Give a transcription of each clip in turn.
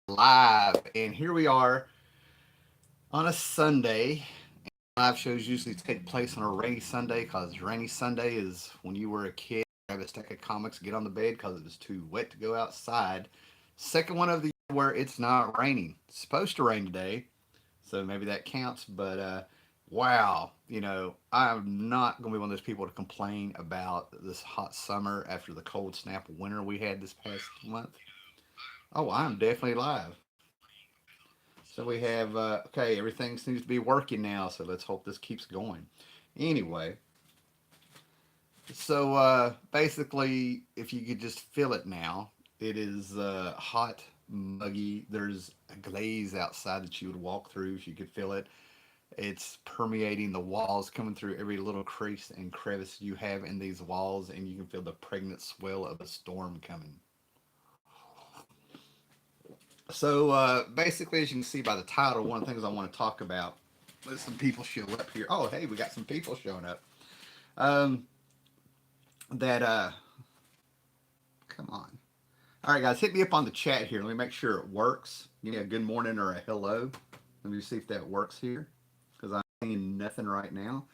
live, and here we are on a Sunday. Live shows usually take place on a rainy Sunday because rainy Sunday is when you were a kid. Grab a stack of comics, get on the bed because it was too wet to go outside. Second one of the year where it's not raining. It's supposed to rain today, so maybe that counts. But wow, I'm not going to be one of those people to complain about this hot summer after the cold snap winter we had this past month. Oh, I'm definitely live. So we have, okay, everything seems to be working now, so let's hope this keeps going. Anyway, so basically, if you could just feel it now, it is hot, muggy. There's a glaze outside that you would walk through if you could feel it. It's permeating the walls, coming through every little crease and crevice you have in these walls, and you can feel the pregnant swell of a storm coming. So basically, as you can see by the title, one of the things I want to talk about. Let some people show up here. Oh, hey, we got some people showing up. Um, that come on. All right, guys, hit me up on the chat here. Let me make sure it works. Give me a good morning or a hello. Let me see if that works here because I'm seeing nothing right now.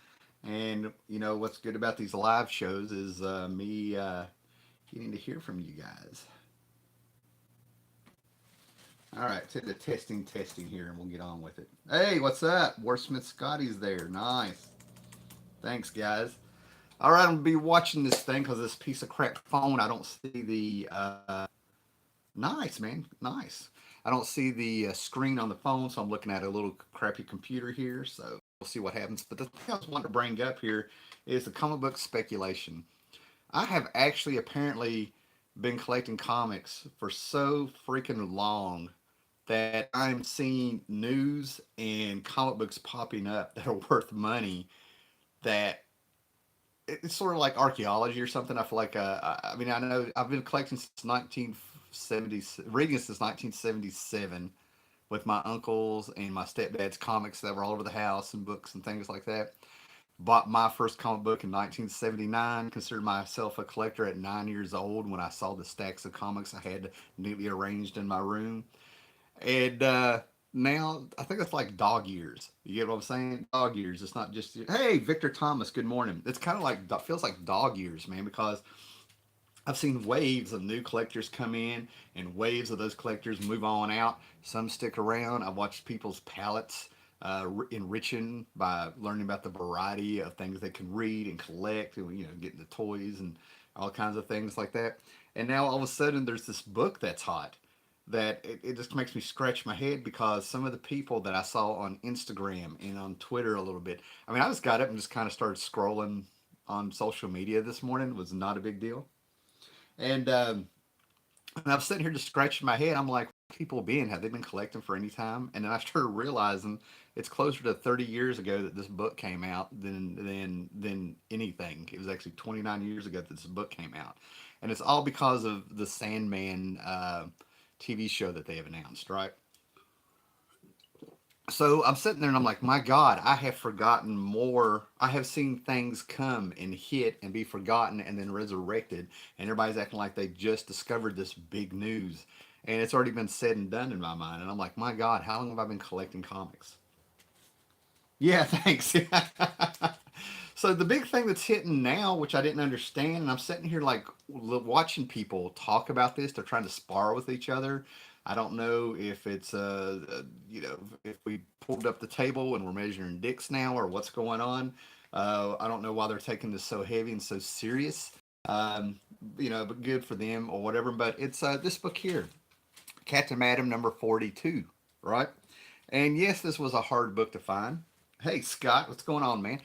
And what's good about these live shows is me getting to hear from you guys. All right, to the testing here, and we'll get on with it. Hey, what's up? Warsmith Scotty's there. Nice. Thanks, guys. All right, I'm gonna be watching this thing because this piece of crap phone. I don't see the. Nice, man. Nice. I don't see the screen on the phone, so I'm looking at a little crappy computer here. So we'll see what happens. But the thing I was wanting to bring up here is the comic book speculation. I have actually apparently been collecting comics for so freaking long that I'm seeing news and comic books popping up that are worth money that it's sort of like archaeology or something. I feel like, I mean, I know I've been collecting since 1970, reading since 1977 with my uncles and my stepdad's comics that were all over the house and books and things like that. Bought my first comic book in 1979. Considered myself a collector at 9 years old when I saw the stacks of comics I had neatly arranged in my room. And now I think it's like dog years. You get what I'm saying? Dog years. It's not just hey, Victor Thomas. Good morning. It's kind of like feels like dog years, man, because I've seen waves of new collectors come in and waves of those collectors move on out. Some stick around. I've watched people's palettes enriching by learning about the variety of things they can read and collect, and getting the toys and all kinds of things like that. And now all of a sudden, there's this book that's hot that it just makes me scratch my head because some of the people that I saw on Instagram and on Twitter a little bit. I mean, I just got up and just kind of started scrolling on social media this morning. It was not a big deal. And I was sitting here just scratching my head. I'm like, people been? Have they been collecting for any time? And then I started realizing it's closer to 30 years ago that this book came out than anything. It was actually 29 years ago that this book came out, and it's all because of the Sandman TV show that they have announced, right? So I'm sitting there and I'm like, my God, I have forgotten more. I have seen things come and hit and be forgotten and then resurrected, and everybody's acting like they just discovered this big news, and it's already been said and done in my mind. And I'm like, my God, how long have I been collecting comics? Yeah, thanks. So the big thing that's hitting now, which I didn't understand, and I'm sitting here like watching people talk about this. They're trying to spar with each other. I don't know if it's if we pulled up the table and we're measuring dicks now or what's going on. I don't know why they're taking this so heavy and so serious. Um, but good for them or whatever. But it's this book here, Captain Madam number 42, right? And yes, this was a hard book to find. Hey, Scott, what's going on, man?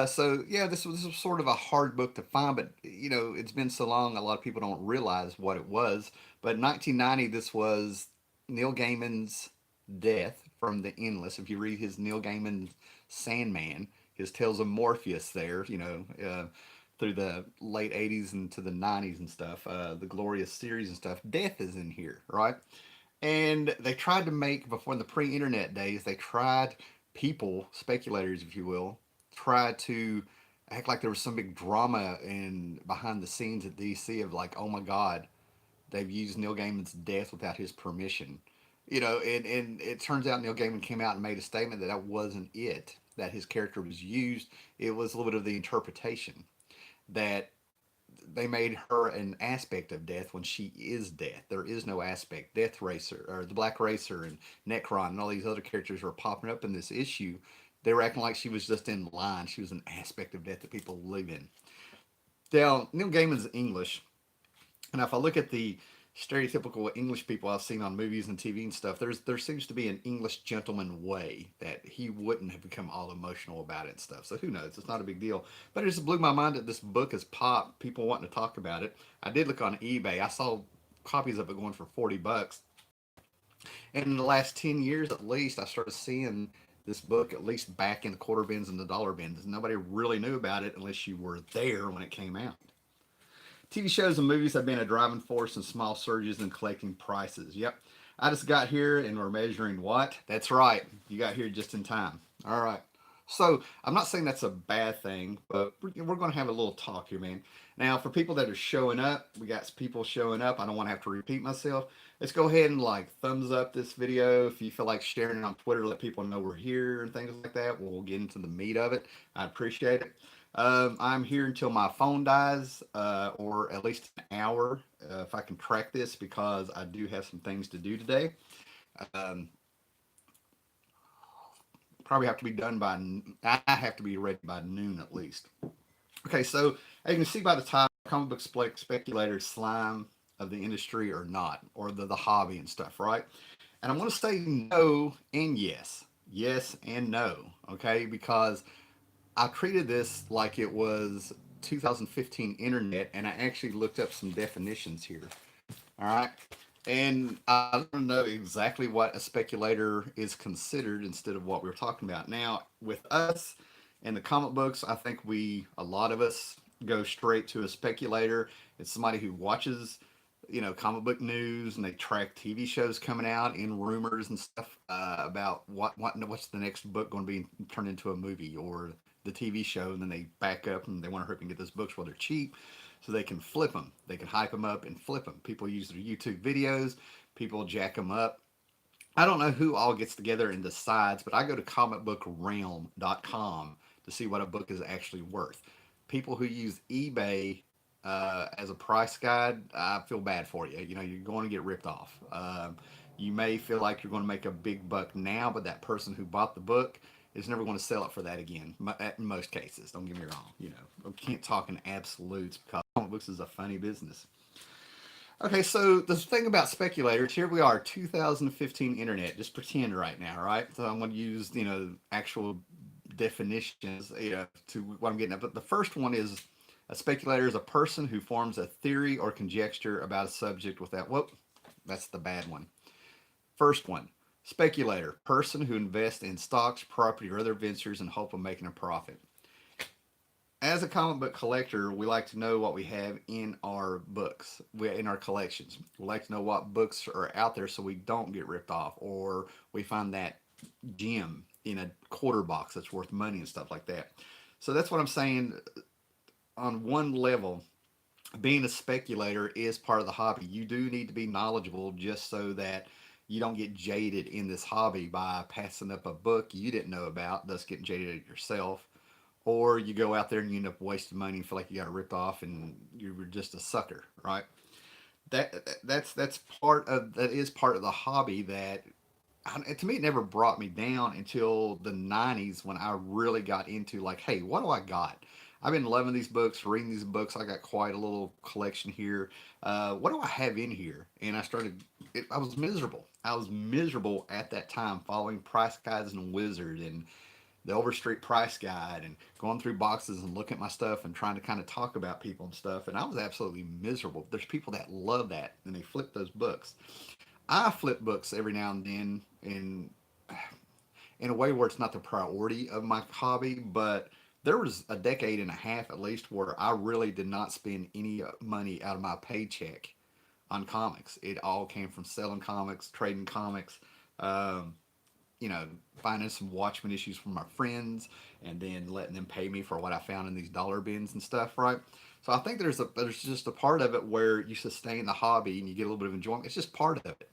So yeah, this was sort of a hard book to find, but it's been so long, a lot of people don't realize what it was. But 1990, this was Neil Gaiman's death from the Endless. If you read his Neil Gaiman Sandman, his Tales of Morpheus, there, through the late 80s and to the 90s and stuff, the Glorious series and stuff, death is in here, right? And they tried to make, before in the pre-internet days, they tried, people, speculators if you will, tried to act like there was some big drama in behind the scenes at DC of like, oh my God, they've used Neil Gaiman's death without his permission. And it turns out Neil Gaiman came out and made a statement that that wasn't it, that his character was used. It was a little bit of the interpretation that they made her an aspect of death when she is death. There is no aspect. Death Racer, or the Black Racer, and Necron, and all these other characters were popping up in this issue. They were acting like she was just in line. She was an aspect of death that people live in. Now, Neil Gaiman's English, and if I look at the stereotypical English people I've seen on movies and TV and stuff, there seems to be an English gentleman way that he wouldn't have become all emotional about it and stuff. So who knows? It's not a big deal. But it just blew my mind that this book has popped. People wanting to talk about it. I did look on eBay. I saw copies of it going for $40. And in the last 10 years at least, I started seeing this book at least back in the quarter bins and the dollar bins. Nobody really knew about it unless you were there when it came out. TV shows and movies have been a driving force in small surges in collecting prices. Yep. I just got here and we're measuring what? That's right. You got here just in time. All right. So I'm not saying that's a bad thing, but we're going to have a little talk here, man. Now, for people that are showing up, we got people showing up. I don't want to have to repeat myself. Let's go ahead and like thumbs up this video. If you feel like sharing it on Twitter, let people know we're here and things like that. We'll get into the meat of it. I appreciate it. I'm here until my phone dies, or at least an hour, if I can track this, because I do have some things to do today. Um, Probably have to be done by. I have to be ready by noon at least. Okay, so as you can see by the title, comic book speculators, slime of the industry or not, or the hobby and stuff, right? And I'm going to say no and yes, yes and no, okay, because I treated this like it was 2015 internet, and I actually looked up some definitions here. All right. And I don't know exactly what a speculator is considered instead of what we were talking about. Now, with us and the comic books, I think a lot of us go straight to a speculator. It's somebody who watches, comic book news, and they track TV shows coming out and rumors and stuff about what's the next book going to be turned into a movie or the TV show, and then they back up and they want to hurry up and get those books while they're cheap so they can flip them. They can hype them up and flip them. People use their YouTube videos, people jack them up. I don't know who all gets together and decides, but I go to comicbookrealm.com to see what a book is actually worth. People who use eBay as a price guide, I feel bad for you. You're going to get ripped off. You may feel like you're going to make a big buck now, but that person who bought the book is never going to sell it for that again. In most cases, don't get me wrong. I can't talk in absolutes because comic books is a funny business. Okay, so the thing about speculators, here we are, 2015 internet. Just pretend right now, right? So I'm going to use, actual definitions, to what I'm getting at. But the first one is a speculator is a person who forms a theory or conjecture about a subject without, whoop, that's the bad one. First one, speculator, person who invests in stocks, property, or other ventures in hope of making a profit. As a comic book collector, we like to know what we have in our books, in our collections. We like to know what books are out there so we don't get ripped off, or we find that gem in a quarter box that's worth money and stuff like that. So that's what I'm saying. On one level, being a speculator is part of the hobby. You do need to be knowledgeable just so that you don't get jaded in this hobby by passing up a book you didn't know about, thus getting jaded yourself. Or you go out there and you end up wasting money and feel like you got ripped off and you were just a sucker, right? That's part of the hobby that to me it never brought me down until the 90s when I really got into like, hey, what do I got? I've been loving these books, reading these books. I got quite a little collection here. What do I have in here? And I was miserable. I was miserable at that time following Price Guides and Wizard and the Overstreet Price Guide and going through boxes and looking at my stuff and trying to kind of talk about people and stuff. And I was absolutely miserable. There's people that love that and they flip those books. I flip books every now and then in a way where it's not the priority of my hobby, but there was a decade and a half at least where I really did not spend any money out of my paycheck on comics. It all came from selling comics, trading comics, um, you know, finding some Watchmen issues from my friends, and then letting them pay me for what I found in these dollar bins and stuff, right? So I think there's just a part of it where you sustain the hobby and you get a little bit of enjoyment. It's just part of it.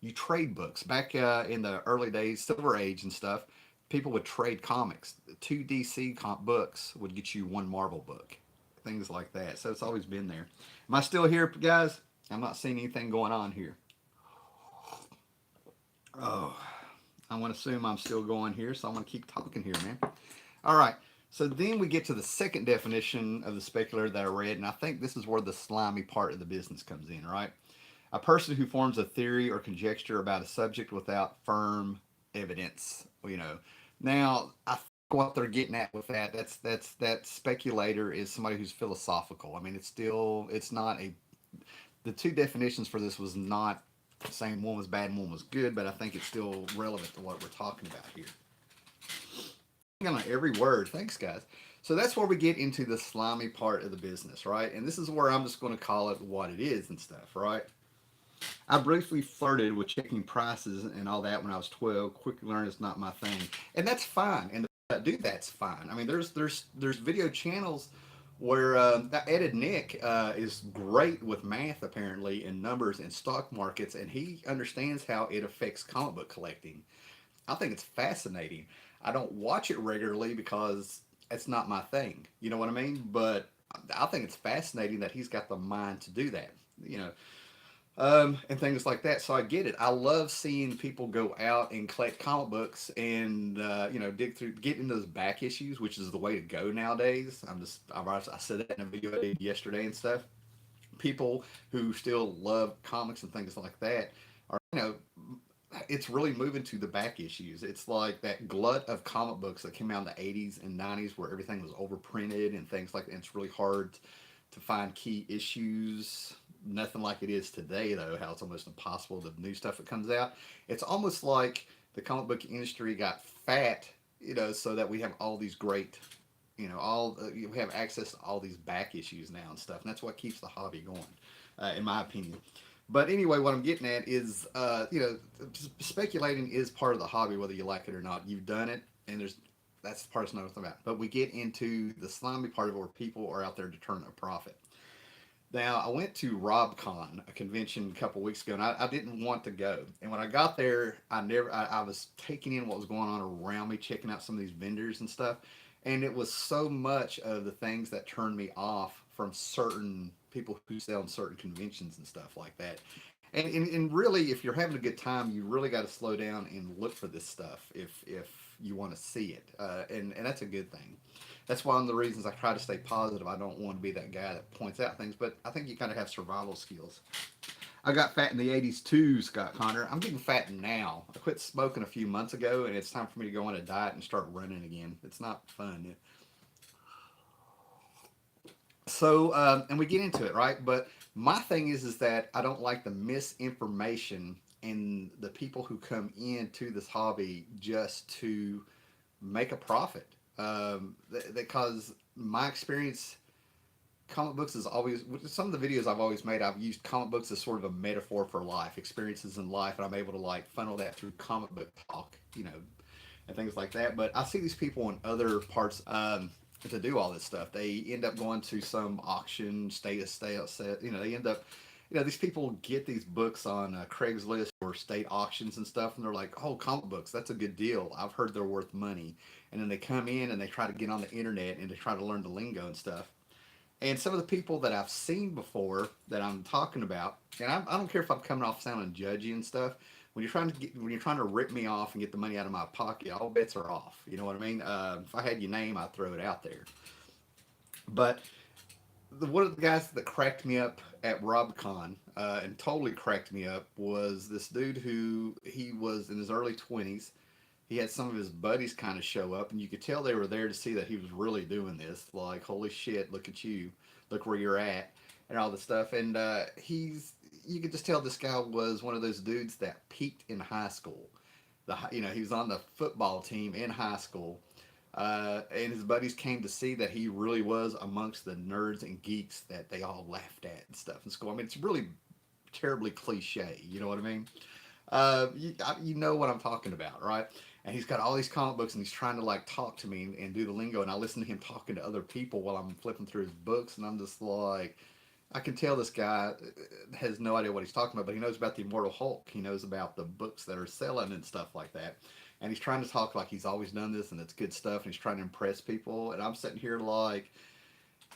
you trade books. Back in the early days, Silver Age and stuff, people would trade comics. Two DC books would get you one Marvel book, things like that. So it's always been there. Am I still here, guys? I'm not seeing anything going on here. Oh, I want to assume I'm still going here, so I'm going to keep talking here, man. All right. So then we get to the second definition of the speculator that I read, and I think this is where the slimy part of the business comes in, right? A person who forms a theory or conjecture about a subject without firm evidence. Now I think what they're getting at with that speculator is somebody who's philosophical. I mean, it's not a the two definitions for this was not saying one was bad and one was good, but I think it's still relevant to what we're talking about here. On every word. Thanks, guys. So that's where we get into the slimy part of the business, right? And this is where I'm just going to call it what it is and stuff, right? I briefly flirted with checking prices and all that when I was 12. Quickly learned it's not my thing, and that's fine. And the do that's fine. I mean, there's video channels where that Ed Nick is great with math apparently and numbers and stock markets, and he understands how it affects comic book collecting. I think it's fascinating. I don't watch it regularly because it's not my thing. You know what I mean? But I think it's fascinating that he's got the mind to do that. You know, and things like that. So I get it. I love seeing people go out and collect comic books and dig through, get into those back issues, which is the way to go nowadays. I said that in a video I did yesterday and stuff. People who still love comics and things like that are it's really moving to the back issues. It's like that glut of comic books that came out in the 80s and 90s where everything was overprinted and things like that. And it's really hard to find key issues. Nothing like it is today, though, how it's almost impossible, the new stuff that comes out. It's almost like the comic book industry got fat, so that we have all these great, we have access to all these back issues now and stuff. And that's what keeps the hobby going, in my opinion. But anyway, what I'm getting at is, speculating is part of the hobby, whether you like it or not. You've done it, and that's the part that's not about. But we get into the slimy part of it where people are out there to turn a profit. Now, I went to RobCon, a convention a couple weeks ago, and I didn't want to go. And when I got there, I was taking in what was going on around me, checking out some of these vendors and stuff. And it was so much of the things that turned me off from certain people who sell in certain conventions and stuff like that. And really, if you're having a good time, you really got to slow down and look for this stuff if you want to see it. And that's a good thing. That's one of the reasons I try to stay positive. I don't want to be that guy that points out things, but I think you kind of have survival skills. I got fat in the 80s too, Scott Connor. I'm getting fat now. I quit smoking a few months ago, and it's time for me to go on a diet and start running again. It's not fun. So, and we get into it, right? But my thing is that I don't like the misinformation and the people who come into this hobby just to make a profit. Because my experience, comic books is always, some of the videos I've always made, I've used comic books as sort of a metaphor for life, experiences in life, and I'm able to like funnel that through comic book talk, and things like that. But I see these people in other parts to do all this stuff. They end up going to some auction, state set. They end up, these people get these books on Craigslist or state auctions and stuff, and they're like, "Oh, comic books, that's a good deal. I've heard they're worth money." And then they come in and they try to get on the internet and they try to learn the lingo and stuff. And some of the people that I've seen before that I'm talking about, and I don't care if I'm coming off sounding judgy and stuff. When you're trying to rip me off and get the money out of my pocket, all bets are off. You know what I mean? If I had your name, I'd throw it out there. But one of the guys that cracked me up at RobCon and totally cracked me up was this dude who he was in his early 20s. He had some of his buddies kind of show up, and you could tell they were there to see that he was really doing this. Like, holy shit, look at you, look where you're at, and all this stuff. And you could just tell this guy was one of those dudes that peaked in high school. He was on the football team in high school, and his buddies came to see that he really was amongst the nerds and geeks that they all laughed at and stuff in school. I mean, it's really terribly cliche. You know what I mean? You know what I'm talking about, right? And he's got all these comic books, and he's trying to like talk to me and do the lingo. And I listen to him talking to other people while I'm flipping through his books, and I'm just like, I can tell this guy has no idea what he's talking about, but he knows about the Immortal Hulk. He knows about the books that are selling and stuff like that. And he's trying to talk like he's always done this and it's good stuff. And he's trying to impress people. And I'm sitting here like,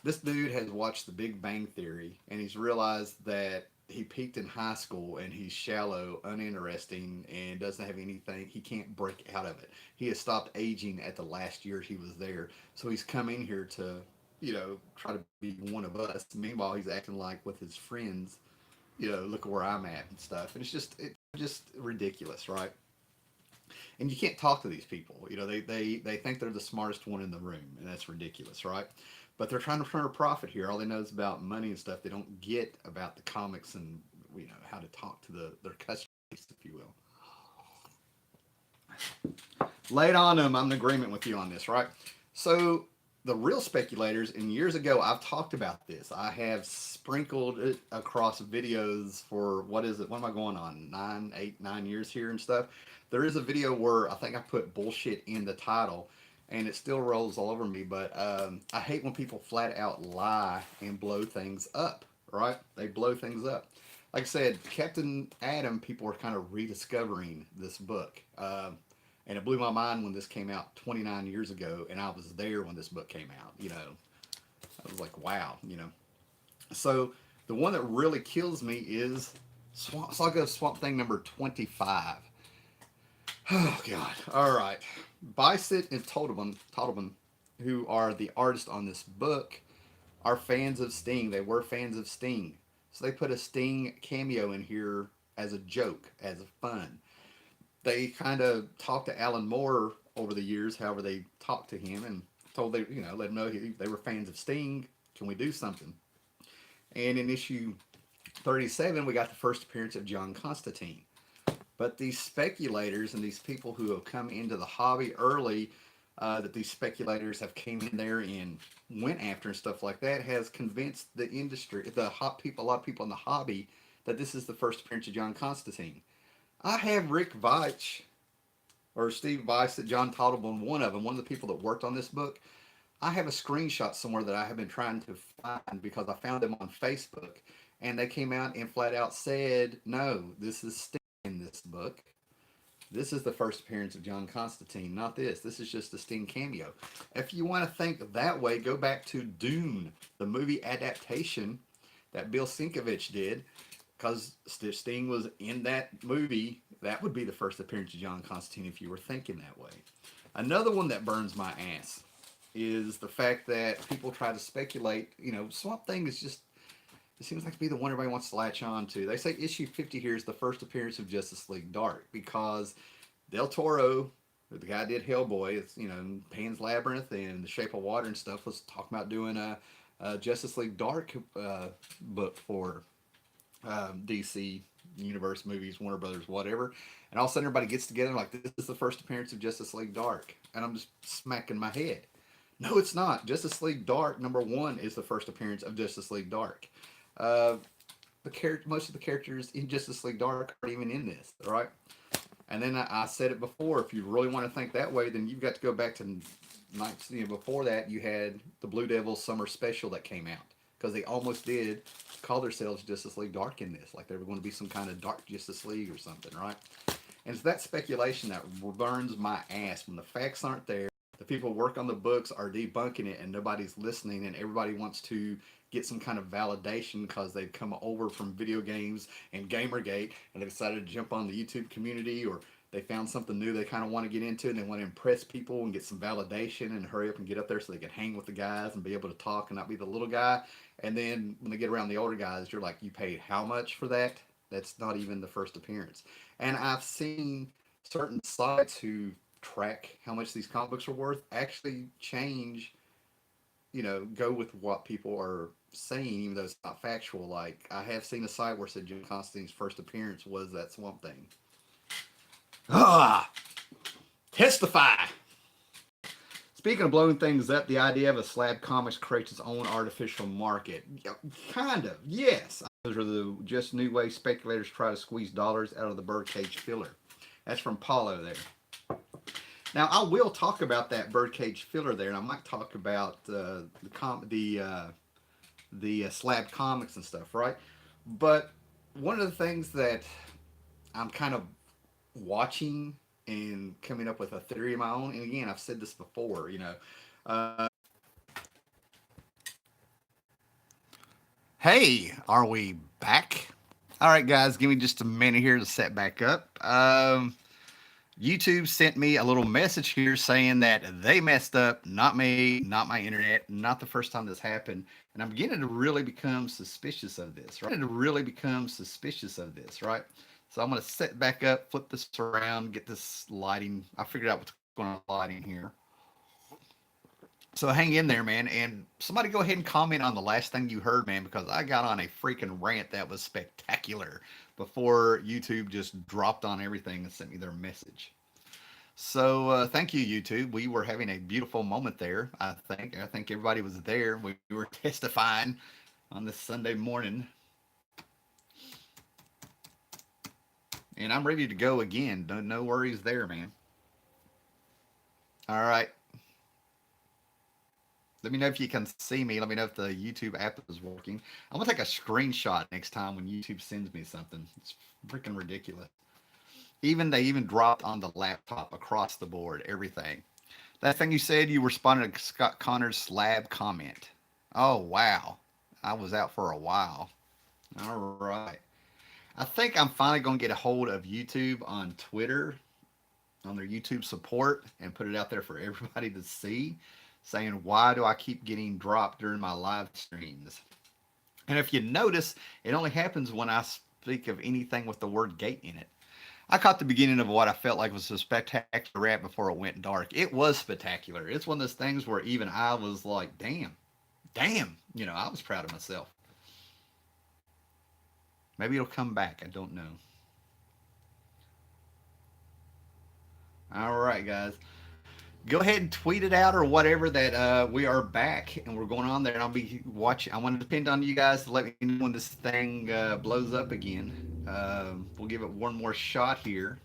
this dude has watched The Big Bang Theory and he's realized that he peaked in high school and he's shallow, uninteresting, and doesn't have anything. He can't break out of it. He has stopped aging at the last year he was there. So he's come in here to, try to be one of us. Meanwhile, he's acting like with his friends, look where I'm at and stuff. And it's just ridiculous, right? And you can't talk to these people. They think they're the smartest one in the room, and that's ridiculous, right? But they're trying to turn a profit here. All they know is about money and stuff. They don't get about the comics and how to talk to their customers, if you will. Lay it on them. I'm in agreement with you on this, right? So the real speculators, and years ago I've talked about this. I have sprinkled it across videos for what is it? What am I going on? 9 years here and stuff. There is a video where I think I put bullshit in the title, and it still rolls all over me. But I hate when people flat out lie and blow things up. Right? They blow things up. Like I said, Captain Adam, people are kind of rediscovering this book. And it blew my mind when this came out 29 years ago, and I was there when this book came out. I was like, wow. So the one that really kills me is Saga of Swamp Thing number 25. Oh, God. All right. Bicet and Totalman, who are the artists on this book, are fans of Sting. They were fans of Sting. So they put a Sting cameo in here as a joke, as a fun. They kind of talked to Alan Moore over the years, however they talked to him, and let him know they were fans of Sting. Can we do something? And in issue 37, we got the first appearance of John Constantine. But these speculators and these people who have come into the hobby early, that these speculators have came in there and went after and stuff like that, has convinced the industry, a lot of people in the hobby, that this is the first appearance of John Constantine. I have Rick Veitch or Steve Weiss, John Toddleman, one of the people that worked on this book. I have a screenshot somewhere that I have been trying to find because I found them on Facebook, and they came out and flat out said, no, this is Sting in this book. This is the first appearance of John Constantine, not this. This is just a Sting cameo. If you want to think that way, go back to Dune, the movie adaptation that Bill Sienkiewicz did, because Sting was in that movie. That would be the first appearance of John Constantine if you were thinking that way. Another one that burns my ass is the fact that people try to speculate. Swamp Thing is just, it seems like to be the one everybody wants to latch on to. They say issue 50 here is the first appearance of Justice League Dark because Del Toro, the guy who did Hellboy, it's, Pan's Labyrinth and The Shape of Water and stuff, was talking about doing a Justice League Dark book for DC Universe movies, Warner Brothers, whatever. And all of a sudden everybody gets together like, this is the first appearance of Justice League Dark. And I'm just smacking my head. No, it's not. Justice League Dark number 1 is the first appearance of Justice League Dark. Most of the characters in Justice League Dark aren't even in this, right? And then I said it before, if you really want to think that way, then you've got to go back to nights, before that you had the Blue Devil Summer Special that came out, because they almost did call themselves Justice League Dark in this, like they were going to be some kind of Dark Justice League or something, right? And it's that speculation that burns my ass when the facts aren't there. The people who work on the books are debunking it and nobody's listening, and everybody wants to get some kind of validation because they've come over from video games and Gamergate and they decided to jump on the YouTube community, or they found something new they kind of want to get into and they want to impress people and get some validation and hurry up and get up there so they can hang with the guys and be able to talk and not be the little guy. And then when they get around the older guys, you're like, you paid how much for that? That's not even the first appearance. And I've seen certain sites who track how much these comic books are worth actually change, go with what people are saying, even though it's not factual. Like, I have seen a site where it said Jim Constantine's first appearance was that Swamp Thing. Testify! Speaking of blowing things up, the idea of a Slab Comics creates its own artificial market. Kind of, yes. Those are the just new way speculators try to squeeze dollars out of the birdcage filler. That's from Paulo there. Now, I will talk about that birdcage filler there, and I might talk about the the slab comics and stuff, right? But one of the things that I'm kind of watching and coming up with a theory of my own, and again, I've said this before, hey, are we back? All right, guys, give me just a minute here to set back up. YouTube sent me a little message here saying that they messed up, not me, not my internet, not the first time this happened. And I'm beginning to really become suspicious of this, right? To really become suspicious of this, right? So I'm going to set back up, flip this around, get this lighting. I figured out what's going on with lighting here. So hang in there, man. And somebody go ahead and comment on the last thing you heard, man, because I got on a freaking rant that was spectacular before YouTube just dropped on everything and sent me their message. So thank you, YouTube. We were having a beautiful moment there. I think everybody was there. We were testifying on this Sunday morning, and I'm ready to go again. No worries there, man. All right. Let me know if you can see me. Let me know if the YouTube app is working. I'm gonna take a screenshot next time when YouTube sends me something. It's freaking ridiculous. Even they even dropped on the laptop across the board, everything. That thing you said, you responded to Scott Connor's slab comment. Oh wow, I was out for a while. All right, I think I'm finally gonna get a hold of YouTube on Twitter, on their YouTube support, and put it out there for everybody to see, saying why do I keep getting dropped during my live streams? And if you notice, it only happens when I speak of anything with the word gate in it. I caught the beginning of what I felt like was a spectacular rap before it went dark. It was spectacular. It's one of those things where even I was like, damn. I was proud of myself. Maybe it'll come back. I don't know. All right, guys. Go ahead and tweet it out or whatever that we are back and we're going on there. And I'll be watching. I want to depend on you guys to let me know when this thing blows up again. We'll give it one more shot here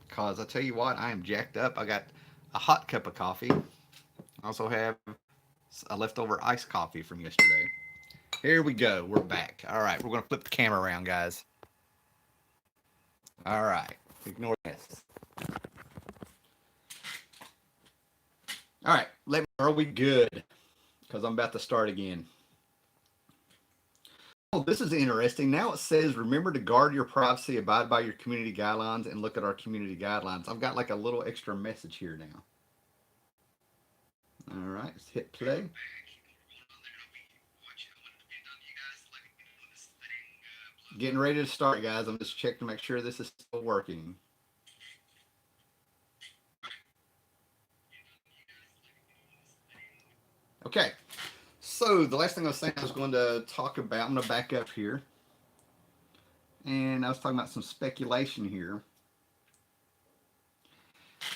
because I tell you what, I am jacked up. I got a hot cup of coffee. I also have a leftover iced coffee from yesterday. Here we go. We're back. All right. We're going to flip the camera around, guys. All right. Ignore this. All right. Are we good? Because I'm about to start again. Oh, this is interesting. Now it says, remember to guard your privacy, abide by your community guidelines, and look at our community guidelines. I've got like a little extra message here now. All right. Let's hit play. Getting ready to start, guys. I'm just checking to make sure this is still working. Okay. So the last thing I was saying I was going to talk about, I'm going to back up here. And I was talking about some speculation here.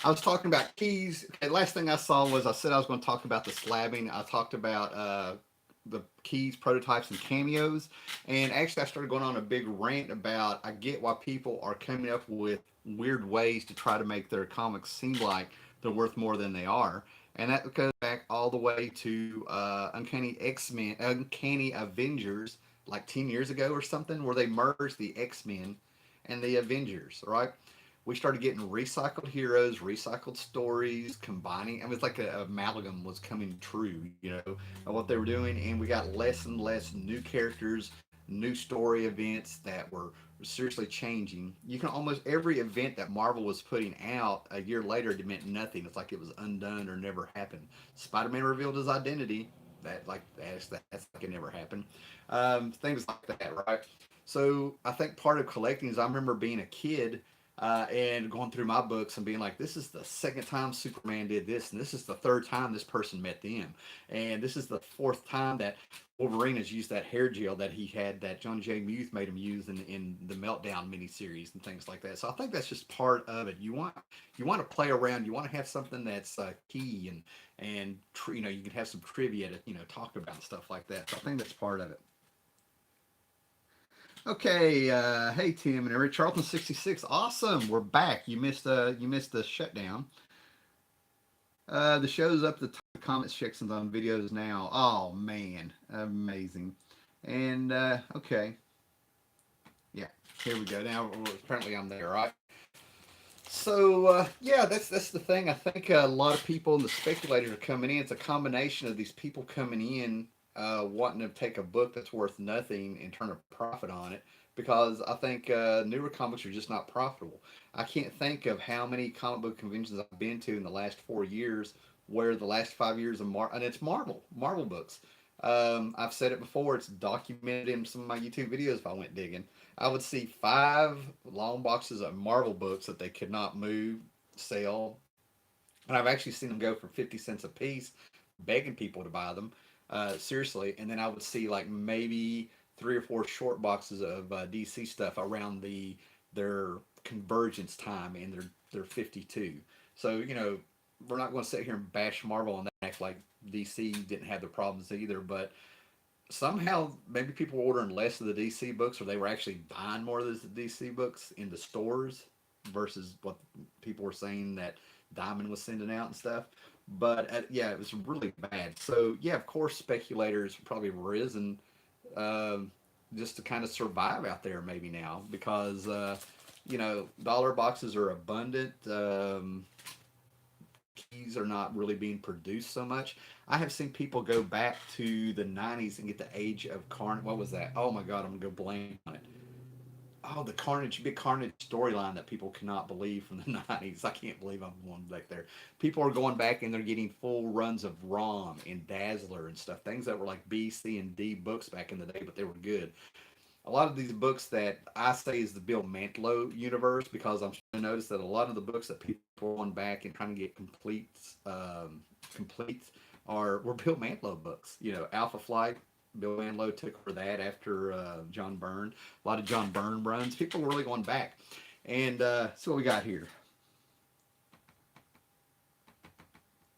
I was talking about keys. Okay, last thing I saw was I said I was going to talk about the slabbing. I talked about the keys, prototypes, and cameos. And actually, I started going on a big rant about I get why people are coming up with weird ways to try to make their comics seem like they're worth more than they are. And that goes back all the way to Uncanny X-Men, Uncanny Avengers, like 10 years ago or something, where they merged the X-Men and the Avengers, right? We started getting recycled heroes, recycled stories, combining. I mean, it's like an amalgam was coming true, of what they were doing. And we got less and less new characters, new story events that were seriously changing. You can almost every event that Marvel was putting out a year later, it meant nothing. It's like it was undone or never happened. Spider-Man revealed his identity. That's like it never happened. Things like that, right? So I think part of collecting is I remember being a kid and going through my books and being like, this is the second time Superman did this, and this is the third time this person met them, and this is the fourth time that Wolverine has used that hair gel that he had that John J. Muth made him use in the Meltdown miniseries and things like that. So I think that's just part of it. You want to play around. You want to have something that's key and you can have some trivia to talk about stuff like that. So I think that's part of it. Okay, hey Tim and Eric Charlton 66. Awesome, we're back. You missed the shutdown. The show's up the top comment sections on videos now. Oh man, amazing. And okay, yeah, here we go. Now apparently I'm there, right? So yeah, that's the thing. I think a lot of people in the speculators are coming in. It's a combination of these people coming in wanting to take a book that's worth nothing and turn a profit on it. Because I think newer comics are just not profitable. I can't think of how many comic book conventions I've been to in the last 4 years where the last 5 years of and it's Marvel books. I've said it before. It's documented in some of my YouTube videos. If I went digging, I would see 5 long boxes of Marvel books that they could not move, sell, and I've actually seen them go for 50 cents a piece, begging people to buy them. Seriously, and then I would see like maybe 3 or 4 short boxes of DC stuff around their convergence time and their 52. So we're not going to sit here and bash Marvel and act like DC didn't have their problems either, but somehow maybe people were ordering less of the DC books, or they were actually buying more of the DC books in the stores versus what people were saying that Diamond was sending out and stuff. But yeah, it was really bad. So yeah, of course, speculators probably risen um, just to kind of survive out there maybe now because dollar boxes are abundant. Keys are not really being produced so much. I have seen people go back to the 90s and get the Age of Carnage. What was that? Oh my God, I'm going to go blank on it. Oh, the Carnage, big Carnage storyline that people cannot believe from the 90s. I can't believe I'm going back there. People are going back and they're getting full runs of ROM and Dazzler and stuff. Things that were like B, C, and D books back in the day, but they were good. A lot of these books that I say is the Bill Mantlo universe because I'm starting to notice that a lot of the books that people are going back and trying to get complete are were Bill Mantlo books. Alpha Flight. Bill Mantlo took over that after John Byrne. A lot of John Byrne runs. People were really going back. And so what we got here.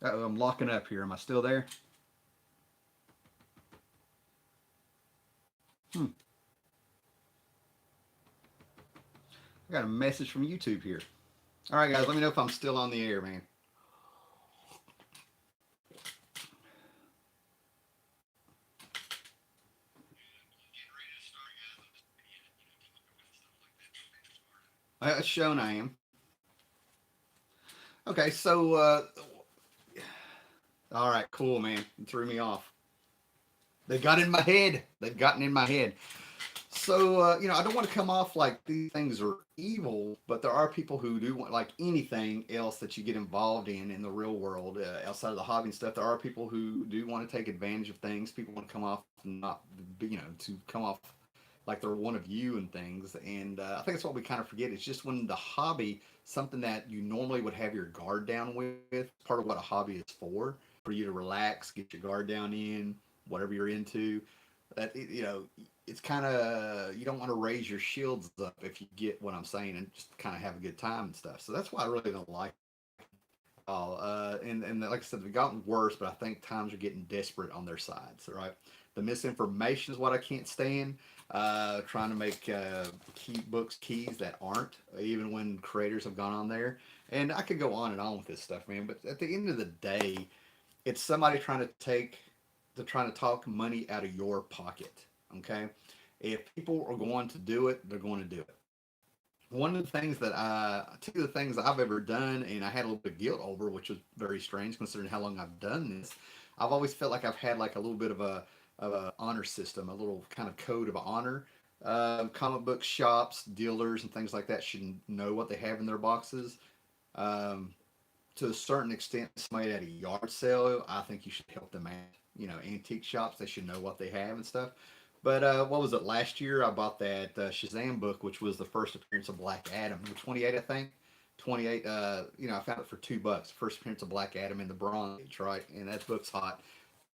I'm locking up here. Am I still there? Hmm. I got a message from YouTube here. All right, guys, let me know if I'm still on the air, man. It's shown I am. Okay, so all right, cool, man. You threw me off. They got in my head. They've gotten in my head. So I don't want to come off like these things are evil, but there are people who do want like anything else that you get involved in the real world outside of the hobby and stuff. There are people who do want to take advantage of things. People want to come off not to come off like they're one of you and things. And I think that's what we kind of forget. It's just when the hobby, something that you normally would have your guard down with, part of what a hobby is for you to relax, get your guard down in whatever you're into. That it's kind of you don't want to raise your shields up if you get what I'm saying and just kind of have a good time and stuff. So that's why I really don't like it all. And like I said, they've gotten worse, but I think times are getting desperate on their sides. Right, the misinformation is what I can't stand. Trying to make key books keys that aren't, even when creators have gone on there. And I could go on and on with this stuff, man. But at the end of the day, it's somebody trying to talk money out of your pocket. Okay, if people are going to do it, they're going to do it. One of the things that two of the things I've ever done, and I had a little bit of guilt over, which was very strange considering how long I've done this. I've always felt like I've had like a little bit of a honor system, a little kind of code of honor. Comic book shops, dealers, and things like that should know what they have in their boxes. Um, to a certain extent, somebody at a yard sale, I think you should help them out. Antique shops, they should know what they have and stuff. But what was it? Last year, I bought that Shazam book, which was the first appearance of Black Adam, number 28, I think. 28. I found it for $2. First appearance of Black Adam in the Bronze Age, right? And that book's hot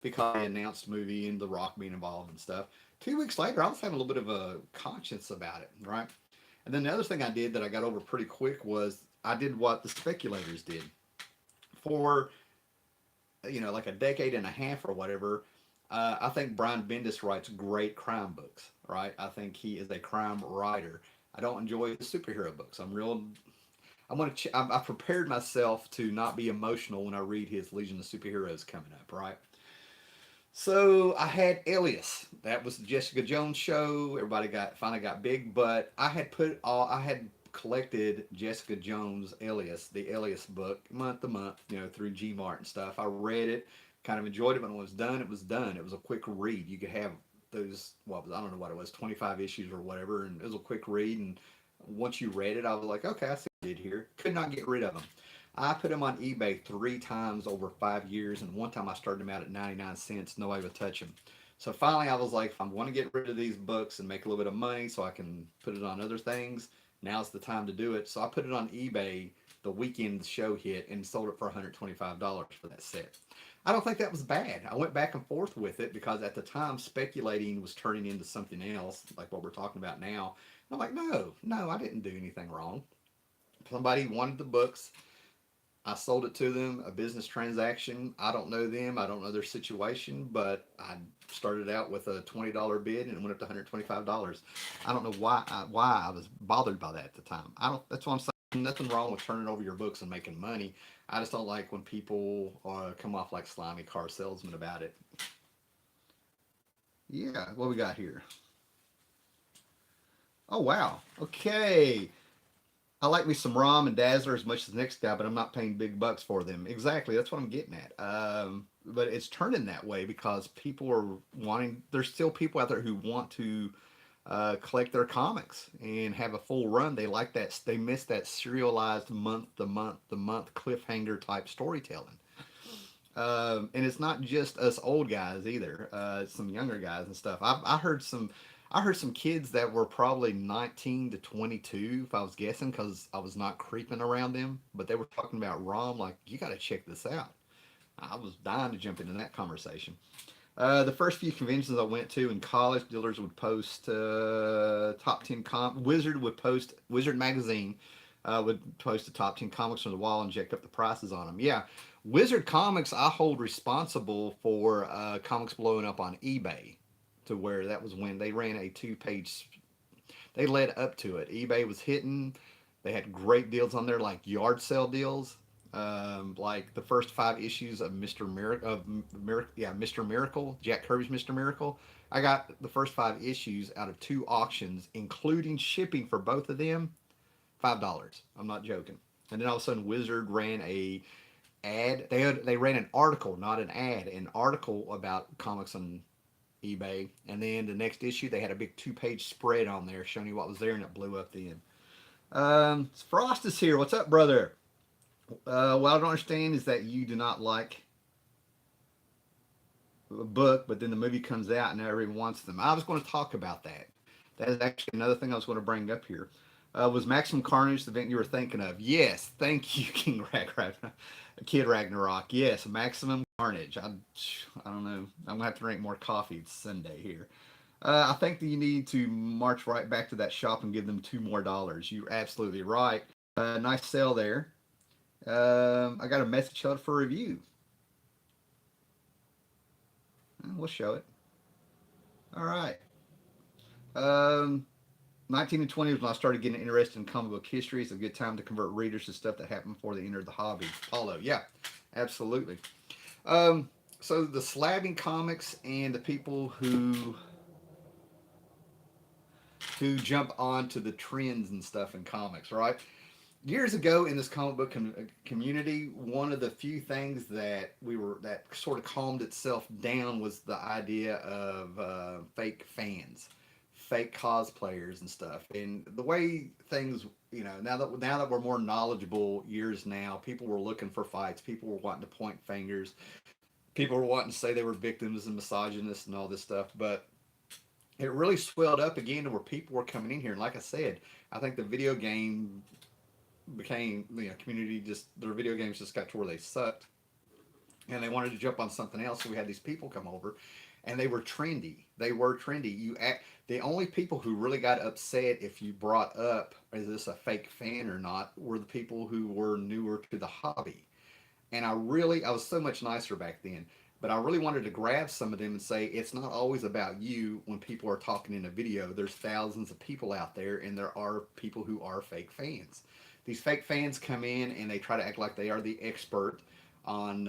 because they announced movie and The Rock being involved and stuff. 2 weeks later, I was having a little bit of a conscience about it, right? And then the other thing I did that I got over pretty quick was I did what the speculators did for like a decade and a half or whatever. I think Brian Bendis writes great crime books, right? I think he is a crime writer. I don't enjoy the superhero books. I'm gonna. I've prepared myself to not be emotional when I read his Legion of Superheroes coming up, right? So I had Alias. That was the Jessica Jones show. Everybody got finally got big, but I had collected Jessica Jones Alias, the Alias book, month to month, through Gmart and stuff. I read it, kind of enjoyed it. When it was done, it was done. It was a quick read. You could have those, I don't know what it was, 25 issues or whatever, and it was a quick read. And once you read it, I was like, okay, I see what I did here. Could not get rid of them. I put them on eBay 3 times over 5 years, and one time I started them out at 99 cents. Nobody would touch them. So finally, I was like, if I'm going to get rid of these books and make a little bit of money so I can put it on other things, now's the time to do it. So I put it on eBay the weekend the show hit and sold it for $125 for that set. I don't think that was bad. I went back and forth with it because at the time speculating was turning into something else, like what we're talking about now. And I'm like, no, no, I didn't do anything wrong. Somebody wanted the books. I sold it to them, a business transaction. I don't know them. I don't know their situation, but I started out with a $20 bid and it went up to $125. I don't know why I was bothered by that at the time. I don't. That's what I'm saying. Nothing wrong with turning over your books and making money. I just don't like when people come off like slimy car salesmen about it. Yeah, what we got here? Oh wow. Okay. I like me some Rom and Dazzler as much as the next guy, but I'm not paying big bucks for them. Exactly, that's what I'm getting at. But it's turning that way because people are wanting. There's still people out there who want to collect their comics and have a full run. They like that. They miss that serialized month to month to month cliffhanger type storytelling. And it's not just us old guys either. It's some younger guys and stuff. I heard some kids that were probably 19 to 22, if I was guessing, because I was not creeping around them. But they were talking about Rom, like you got to check this out. I was dying to jump into that conversation. The first few conventions I went to in college, dealers would post top 10 Wizard would post Wizard magazine would post the top 10 comics on the wall and jack up the prices on them. Yeah, Wizard Comics I hold responsible for comics blowing up on eBay, to where that was when they ran a two-page. They led up to it. eBay was hitting. They had great deals on there, like yard sale deals. Like the first 5 issues of Mr. Miracle, Jack Kirby's Mr. Miracle. I got the first 5 issues out of 2 auctions, including shipping for both of them, $5. I'm not joking. And then all of a sudden, Wizard ran a ad. They ran an article, not an ad, an article about comics on eBay. And then the next issue, they had a big 2-page spread on there showing you what was there, and it blew up then. Frost is here. What's up, brother? What I don't understand is that you do not like a book, but then the movie comes out and everyone wants them. I was going to talk about that. That is actually another thing I was going to bring up here. Was Maximum Carnage the event you were thinking of? Yes, thank you, King Ragnarok, Kid Ragnarok. Yes, Maximum Carnage. I don't know. I'm gonna have to drink more coffee. It's Sunday here. I think that you need to march right back to that shop and give them $2 more. You're absolutely right. Nice sale there. I got a message held for review. We'll show it. All right. Um, 19 and 20 was when I started getting interested in comic book history. It's a good time to convert readers to stuff that happened before they entered the hobby. Paulo, yeah, absolutely. Um, so the slabbing comics and the people who jump onto the trends and stuff in comics, right? Years ago in this comic book community, one of the few things that sort of calmed itself down was the idea of fake fans, fake cosplayers and stuff. And the way things, now that we're more knowledgeable years now, people were looking for fights. People were wanting to point fingers. People were wanting to say they were victims and misogynists and all this stuff. But it really swelled up again to where people were coming in here. And like I said, I think the video game became, community, just their video games just got to where they sucked and they wanted to jump on something else. So we had these people come over and they were trendy. The only people who really got upset if you brought up is this a fake fan or not were the people who were newer to the hobby. And I was so much nicer back then. But I really wanted to grab some of them and say, it's not always about you when people are talking in a video. There's thousands of people out there, and there are people who are fake fans. These fake fans come in and they try to act like they are the expert on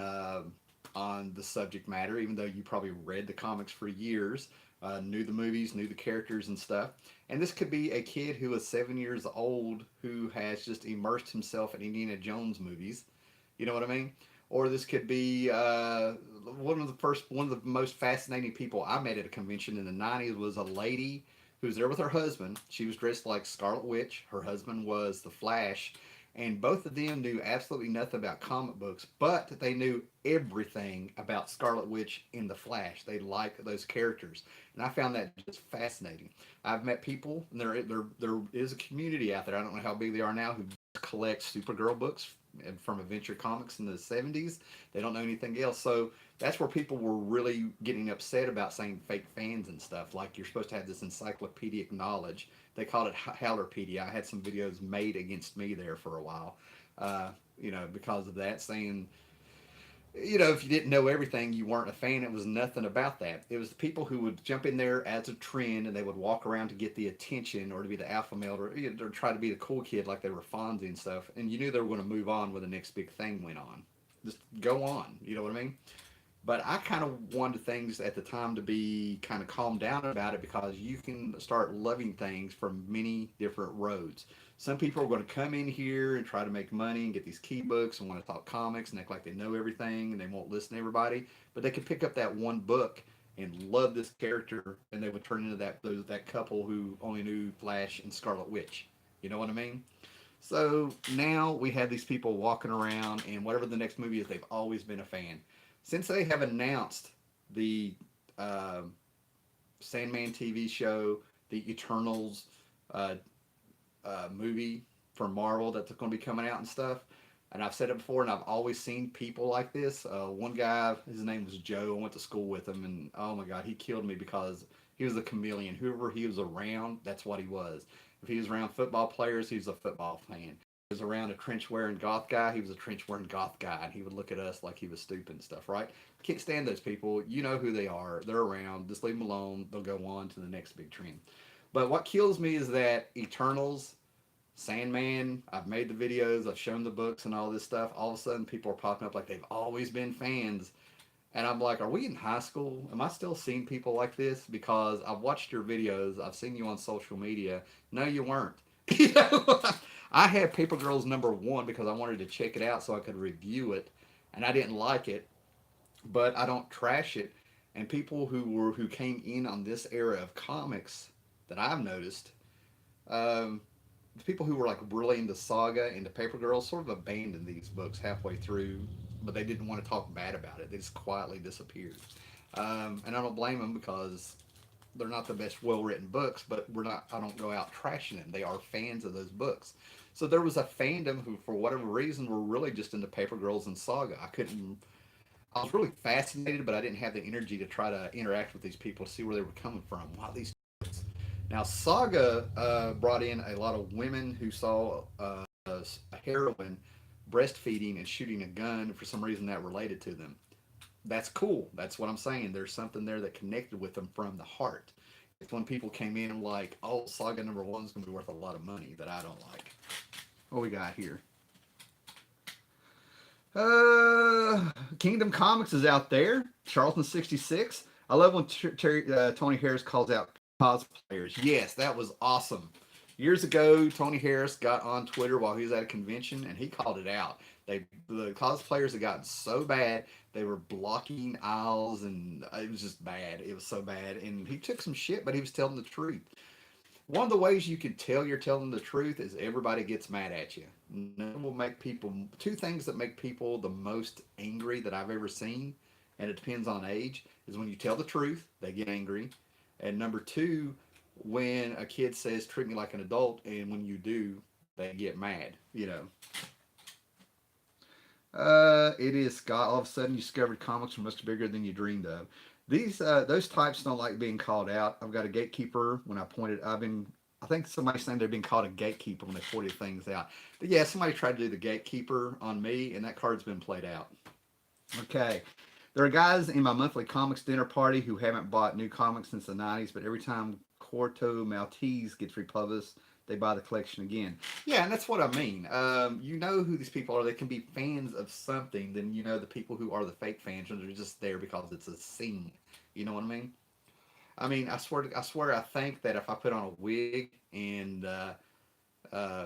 on the subject matter, even though you probably read the comics for years, knew the movies, knew the characters and stuff. And this could be a kid who is 7 years old who has just immersed himself in Indiana Jones movies. You know what I mean? Or this could be one of the most fascinating people I met at a convention in the '90s was a lady who was there with her husband. She was dressed like Scarlet Witch. Her husband was the Flash, and both of them knew absolutely nothing about comic books, but they knew everything about Scarlet Witch in the Flash. They liked those characters, and I found that just fascinating. I've met people, and there is a community out there. I don't know how big they are now who collect Supergirl books from Adventure Comics in the '70s. They don't know anything else, so that's where people were really getting upset about saying fake fans and stuff. Like you're supposed to have this encyclopedic knowledge. They called it Howlerpedia. I had some videos made against me there for a while, because of that, saying if you didn't know everything, you weren't a fan. It was nothing about that. It was the people who would jump in there as a trend and they would walk around to get the attention or to be the alpha male or try to be the cool kid like they were Fonzie and stuff. And you knew they were going to move on when the next big thing went on. Just go on. You know what I mean? But I kind of wanted things at the time to be kind of calmed down about it because you can start loving things from many different roads. Some people are going to come in here and try to make money and get these key books and want to talk comics and act like they know everything and they won't listen to everybody. But they could pick up that one book and love this character and they would turn into that couple who only knew Flash and Scarlet Witch. You know what I mean? So now we have these people walking around, and whatever the next movie is, they've always been a fan. Since they have announced the uh, Sandman TV show, the Eternals uh, movie from Marvel that's going to be coming out and stuff, and I've said it before, and I've always seen people like this. One guy, his name was Joe. I went to school with him, and oh my God, he killed me because he was a chameleon. Whoever he was around, that's what he was. If he was around football players, he was a football fan. If he was around a trench wearing goth guy, he was a trench wearing goth guy, and he would look at us like he was stupid and stuff, right? I can't stand those people. You know who they are. They're around. Just leave them alone. They'll go on to the next big trend. But what kills me is that Eternals, Sandman, I've made the videos, I've shown the books and all this stuff. All of a sudden, people are popping up like they've always been fans. And I'm like, are we in high school? Am I still seeing people like this? Because I've watched your videos, I've seen you on social media. No, you weren't. You know, I had Paper Girls #1 because I wanted to check it out so I could review it, and I didn't like it, but I don't trash it. And people who came in on this era of comics that I've noticed, um, the people who were like really into Saga, into Paper Girls, sort of abandoned these books halfway through, but they didn't want to talk bad about it. They just quietly disappeared. And I don't blame them because they're not the best well-written books, but we're not. I don't go out trashing them. They are fans of those books. So there was a fandom who, for whatever reason, were really just into Paper Girls and Saga. I couldn't. I was really fascinated, but I didn't have the energy to try to interact with these people to see where they were coming from. Why these now, Saga brought in a lot of women who saw a heroine breastfeeding and shooting a gun. For some reason, that related to them. That's cool. That's what I'm saying. There's something there that connected with them from the heart. It's when people came in and like, oh, Saga #1 is going to be worth a lot of money that I don't like. What we got here? Kingdom Comics is out there. Charlton 66. I love when Tony Harris calls out cosplayers. Yes, that was awesome. Years ago, Tony Harris got on Twitter while he was at a convention and he called it out. The cosplayers had gotten so bad they were blocking aisles and it was just bad. It was so bad, and he took some shit, but he was telling the truth. One of the ways you can tell you're telling the truth is everybody gets mad at you. None will make people. Two things that make people the most angry that I've ever seen, and it depends on age, is when you tell the truth, they get angry, and number two, when a kid says treat me like an adult, and when you do, they get mad. It is Scott. All of a sudden, you discovered comics are much bigger than you dreamed of. Those types don't like being called out. I've got a gatekeeper. When I pointed, I think somebody's saying they're being called a gatekeeper when they pointed things out. But yeah, somebody tried to do the gatekeeper on me, and that card's been played out. Okay. There are guys in my monthly comics dinner party who haven't bought new comics since the '90s, but every time Corto Maltese gets republished, they buy the collection again. Yeah, and that's what I mean. You know who these people are. They can be fans of something. Then you know the people who are the fake fans, and they're just there because it's a scene. You know what I mean? I mean, I think that if I put on a wig and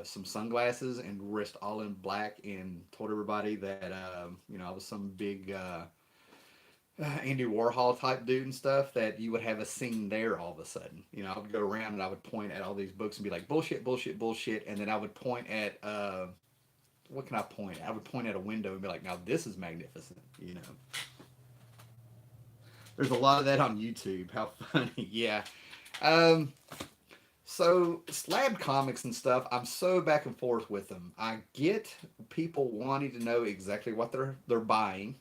some sunglasses and dressed all in black and told everybody that I was some big Andy Warhol type dude and stuff, that you would have a scene there all of a sudden. I would go around and I would point at all these books and be like, bullshit, bullshit, bullshit. And then I would point at, what can I point at? I would point at a window and be like, now this is magnificent. There's a lot of that on YouTube. How funny. Yeah. Um, so slab comics and stuff, I'm so back and forth with them. I get people wanting to know exactly what they're buying,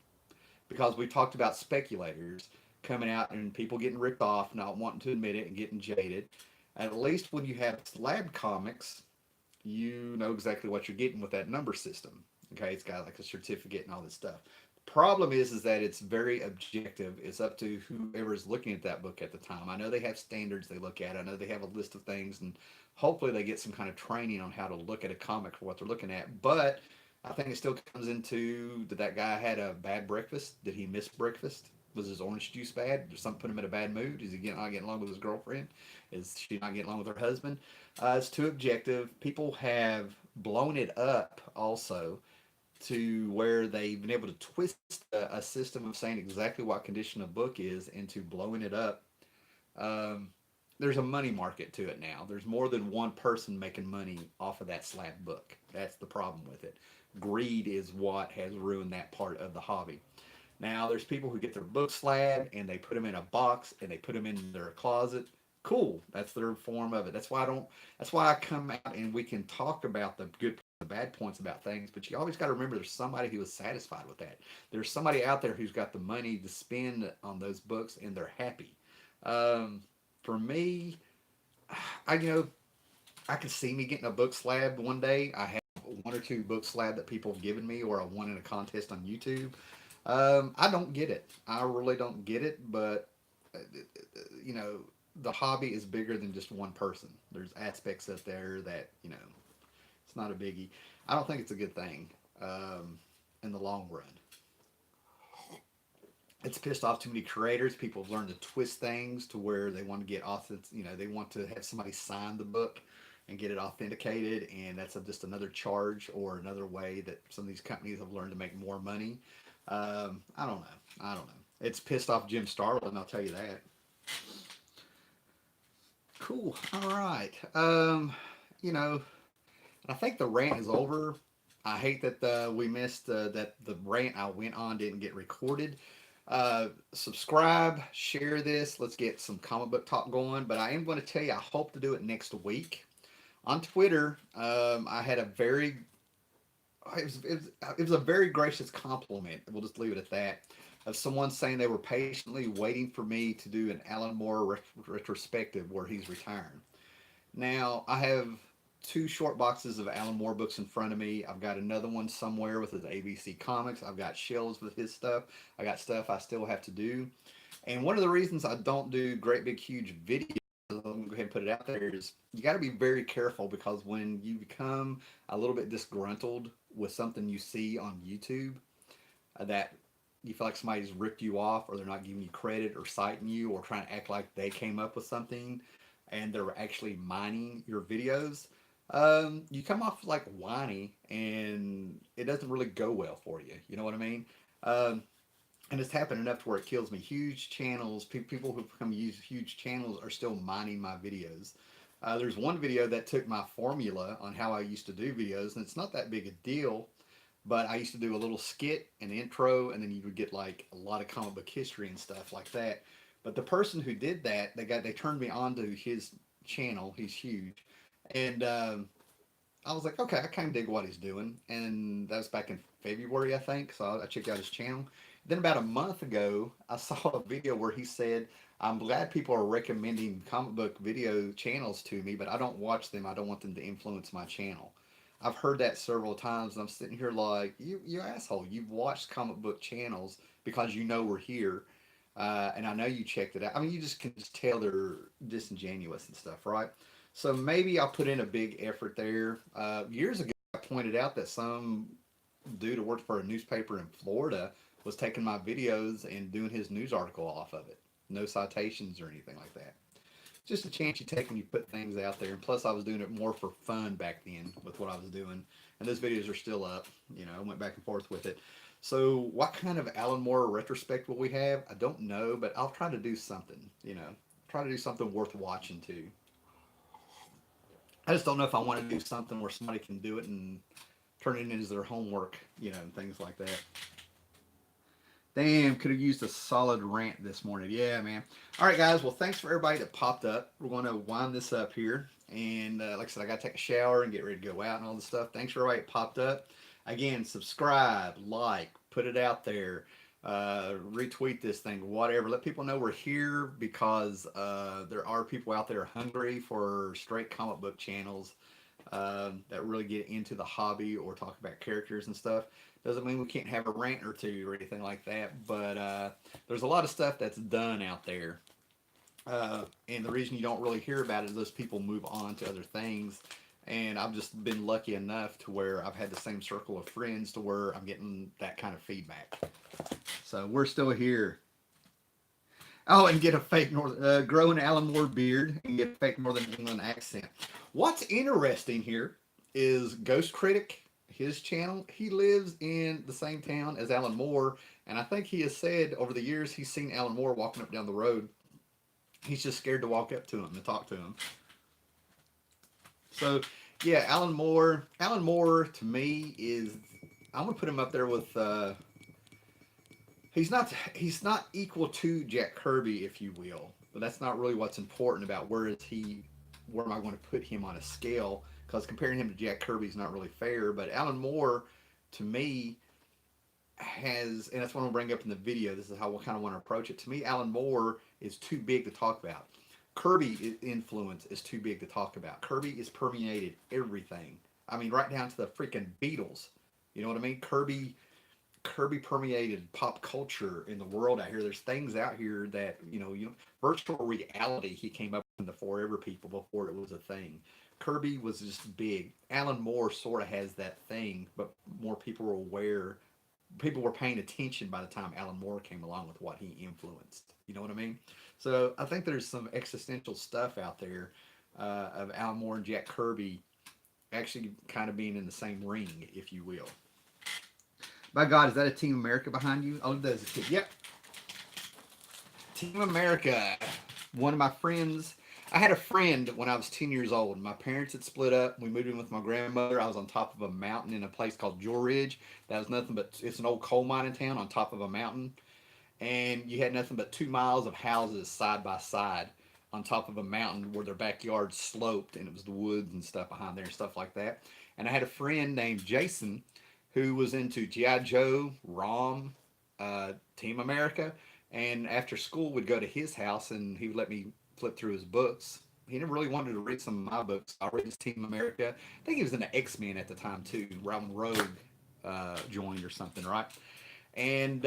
because we talked about speculators coming out and people getting ripped off, not wanting to admit it and getting jaded. At least when you have slab comics, you know exactly what you're getting with that number system. Okay, it's got like a certificate and all this stuff. The problem is that it's very objective. It's up to whoever is looking at that book at the time. I know they have standards they look at. I know they have a list of things, and hopefully they get some kind of training on how to look at a comic for what they're looking at. But I think it still comes into, did that guy had a bad breakfast? Did he miss breakfast? Was his orange juice bad? Did something put him in a bad mood? Is he not getting along with his girlfriend? Is she not getting along with her husband? It's too objective. People have blown it up also to where they've been able to twist a system of saying exactly what condition a book is into blowing it up. Um, there's a money market to it now. There's more than one person making money off of that slab book. That's the problem with it. Greed is what has ruined that part of the hobby. Now, there's people who get their books slabbed and they put them in a box and they put them in their closet. Cool. That's their form of it. That's why I don't. That's why I come out and we can talk about the good, the bad points about things. But you always got to remember, there's somebody who is satisfied with that. There's somebody out there who's got the money to spend on those books and they're happy. Um, for me, I could see me getting a book slab one day. I have one or two book slab that people have given me, or I won in a contest on YouTube. I don't get it. I really don't get it, but you know, the hobby is bigger than just one person. There's aspects of there that it's not a biggie. I don't think it's a good thing in the long run. It's pissed off too many creators. People have learned to twist things to where they want to get they want to have somebody sign the book and get it authenticated, and that's just another charge or another way that some of these companies have learned to make more money. I don't know. I don't know. It's pissed off Jim Starlin, I'll tell you that. Cool. All right. I think the rant is over. I hate that we missed that the rant I went on didn't get recorded. Subscribe, share this. Let's get some comic book talk going. But I am going to tell you, I hope to do it next week. On Twitter, I had a very it was a very gracious compliment. We'll just leave it at that. Of someone saying they were patiently waiting for me to do an Alan Moore retrospective where he's retiring. Now, I have two short boxes of Alan Moore books in front of me. I've got another one somewhere with his ABC comics. I've got shelves with his stuff. I got stuff I still have to do. And one of the reasons I don't do great big huge videos, I'm going to go ahead and put it out there, is you got to be very careful, because when you become a little bit disgruntled with something you see on YouTube, that you feel like somebody's ripped you off, or they're not giving you credit or citing you or trying to act like they came up with something and they're actually mining your videos, you come off like whiny, and it doesn't really go well for you. You know what I mean? Um, and it's happened enough to where it kills me. Huge channels, people who become use huge channels are still mining my videos. There's one video that took my formula on how I used to do videos, and it's not that big a deal, but I used to do a little skit, an intro, and then you would get like a lot of comic book history and stuff like that. But the person who did that, they turned me on to his channel. He's huge, and I was like, okay, I kind of dig what he's doing. And that was back in February, I think. So I checked out his channel. Then about a month ago, I saw a video where he said, I'm glad people are recommending comic book video channels to me, but I don't watch them. I don't want them to influence my channel. I've heard that several times, and I'm sitting here like, you asshole. You've watched comic book channels because you know we're here, and I know you checked it out. I mean, you just can just tell they're disingenuous and stuff, right? So maybe I'll put in a big effort there. Years ago, I pointed out that some dude who worked for a newspaper in Florida was taking my videos and doing his news article off of it. No citations or anything like that. Just a chance you take when you put things out there. And plus, I was doing it more for fun back then with what I was doing. And those videos are still up. You know, I went back and forth with it. So, what kind of Alan Moore retrospect will we have? I don't know, but I'll try to do something. You know, try to do something worth watching too. I just don't know if I want to do something where somebody can do it and turn it into their homework, you know, and things like that. Damn, could have used a solid rant this morning. Yeah, man. All right, guys. Well, thanks for everybody that popped up. We're going to wind this up here. And like I said, I got to take a shower and get ready to go out and all this stuff. Thanks for everybody that popped up. Again, subscribe, like, put it out there, retweet this thing, whatever. Let people know we're here because there are people out there hungry for straight comic book channels that really get into the hobby or talk about characters and stuff. Doesn't mean we can't have a rant or two or anything like that, but there's a lot of stuff that's done out there. And the reason you don't really hear about it is those people move on to other things. And I've just been lucky enough to where I've had the same circle of friends to where I'm getting that kind of feedback. So we're still here. Oh, and get a fake grow an Alan Moore beard and get a fake Northern England accent. What's interesting here is Ghost Critic, his channel. He lives in the same town as Alan Moore, and I think he has said over the years he's seen Alan Moore walking up down the road. He's just scared to walk up to him and talk to him. So, yeah, Alan Moore. Alan Moore to me is I'm gonna put him up there with. He's not equal to Jack Kirby, if you will, but that's not really what's important about where am I going to put him on a scale? Because comparing him to Jack Kirby is not really fair. But Alan Moore, to me, has, and that's what I'm gonna bring up in the video. This is how I kind of want to approach it. To me, Alan Moore is too big to talk about. Kirby influence is too big to talk about. Kirby is permeated everything. I mean, right down to the freaking Beatles. You know what I mean? Kirby permeated pop culture in the world out here. There's things out here that virtual reality. He came up in the Forever People before it was a thing. Kirby was just big. Alan Moore sort of has that thing, but more people were aware. People were paying attention by the time Alan Moore came along with what he influenced. You know what I mean? So I think there's some existential stuff out there of Alan Moore and Jack Kirby actually kind of being in the same ring, if you will. By God, is that a Team America behind you? Oh, there's a kid. Yep. Team America. One of my friends. I had a friend when I was 10 years old. My parents had split up. We moved in with my grandmother. I was on top of a mountain in a place called Jewel Ridge. That was nothing but, it's an old coal mining town on top of a mountain. And you had nothing but 2 miles of houses side by side on top of a mountain where their backyard sloped, and it was the woods and stuff behind there and stuff like that. And I had a friend named Jason who was into G.I. Joe, ROM, Team America. And after school, we'd go to his house and he would let me flip through his books. He never really wanted to read some of my books. I read his Team America. I think he was into X-Men at the time too. Rogue joined or something, right? And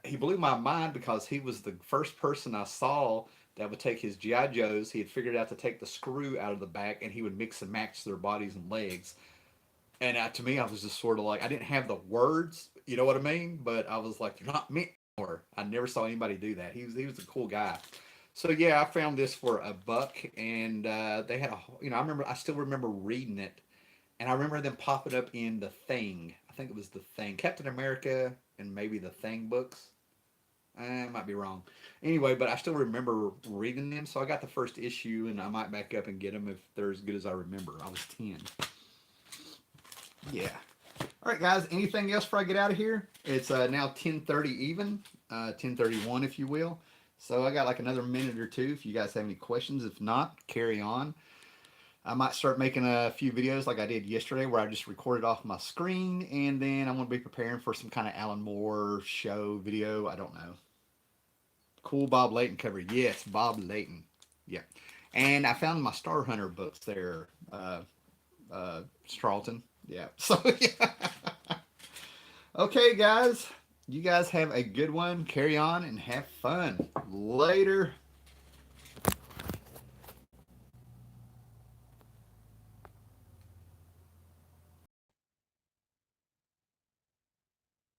he blew my mind because he was the first person I saw that would take his G.I. Joes. He had figured out to take the screw out of the back and he would mix and match their bodies and legs. And to me, I was just sort of like, I didn't have the words, you know what I mean? But I was like, they're not meant for. I never saw anybody do that. He was a cool guy. So yeah, I found this for $1, and they had I still remember reading it, and I remember them popping up in the Thing. I think it was the Thing, Captain America, and maybe the Thing books. I might be wrong. Anyway, but I still remember reading them, so I got the first issue, and I might back up and get them if they're as good as I remember. I was 10. Yeah. All right, guys. Anything else before I get out of here? It's now 10:30 even, 10:31 if you will. So I got like another minute or two if you guys have any questions. If not, carry on. I might start making a few videos like I did yesterday where I just recorded off my screen, and then I'm going to be preparing for some kind of Alan Moore show video. I don't know. Cool Bob Layton cover. Yes, Bob Layton. Yeah. And I found my Star Hunter books there, Strawton. Yeah. So, yeah. Okay, guys. You guys have a good one. Carry on and have fun. Later.